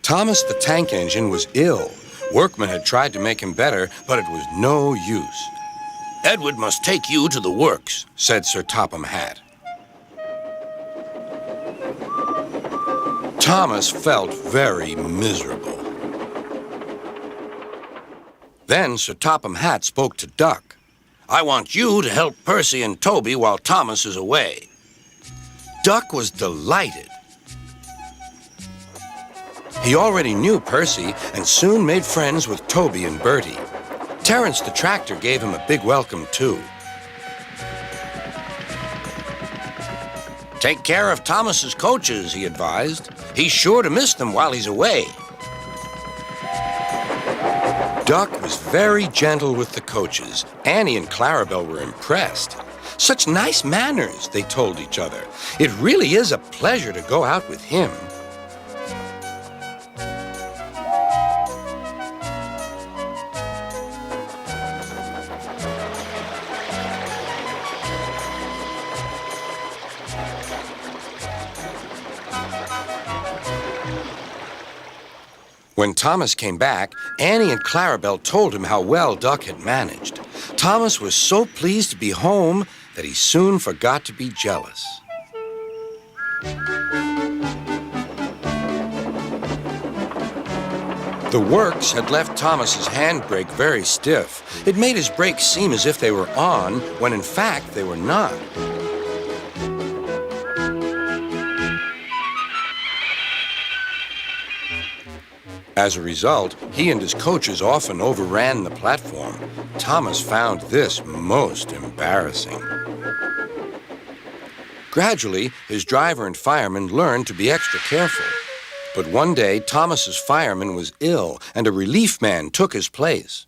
Thomas the tank engine was ill. Workmen had tried to make him better, but it was no use. Edward must take you to the works, said Sir Topham Hatt. Thomas felt very miserable. Then Sir Topham Hatt spoke to Duck. I want you to help Percy and Toby while Thomas is away. Duck was delighted. He already knew Percy and soon made friends with Toby and Bertie. Terence the tractor gave him a big welcome, too. Take care of Thomas's coaches, he advised. He's sure to miss them while he's away. Duck was very gentle with the coaches. Annie and Clarabelle were impressed. Such nice manners, they told each other. It really is a pleasure to go out with him. When Thomas came back, Annie and Clarabelle told him how well Duck had managed. Thomas was so pleased to be home that he soon forgot to be jealous. The works had left Thomas's handbrake very stiff. It made his brakes seem as if they were on, when in fact they were not. As a result, he and his coaches often overran the platform. Thomas found this most embarrassing. Gradually, his driver and fireman learned to be extra careful. But one day, Thomas's fireman was ill, and a relief man took his place.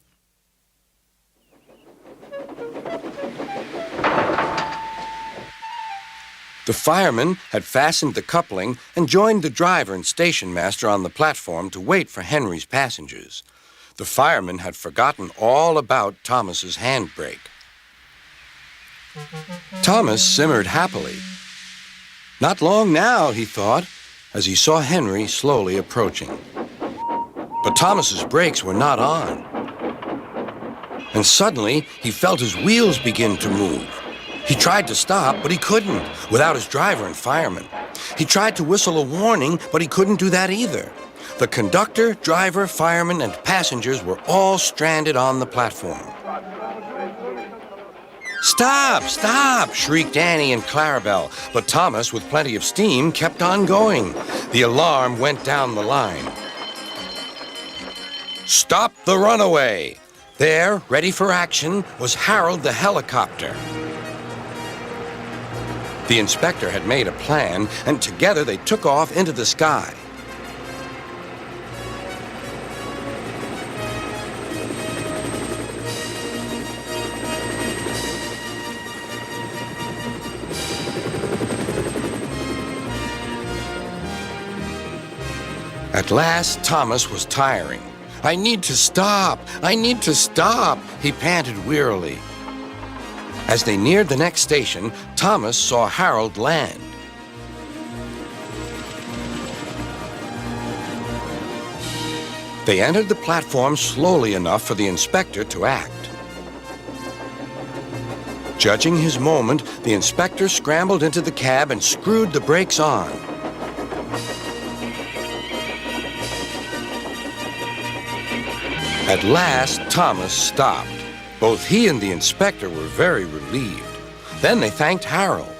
The fireman had fastened the coupling and joined the driver and station master on the platform to wait for Henry's passengers. The fireman had forgotten all about Thomas's handbrake. Thomas simmered happily. Not long now, he thought, as he saw Henry slowly approaching. But Thomas's brakes were not on. And suddenly, he felt his wheels begin to move. He tried to stop, but he couldn't, without his driver and fireman. He tried to whistle a warning, but he couldn't do that either. The conductor, driver, fireman, and passengers were all stranded on the platform. "Stop! Stop!" shrieked Annie and Clarabelle, but Thomas, with plenty of steam, kept on going. The alarm went down the line. "Stop the Runaway!" There, ready for action, was Harold the helicopter. The inspector had made a plan, and together they took off into the sky. At last, Thomas was tiring. "I need to stop! I need to stop!" he panted wearily. As they neared the next station, Thomas saw Harold land. They entered the platform slowly enough for the inspector to act. Judging his moment, the inspector scrambled into the cab and screwed the brakes on. At last, Thomas stopped. Both he and the inspector were very relieved. Then they thanked Harold.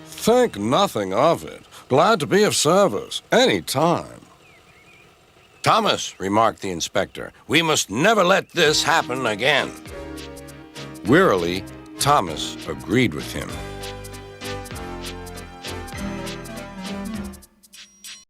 "Think nothing of it. Glad to be of service, any time." "Thomas," remarked the inspector, "we must never let this happen again." Wearily, Thomas agreed with him.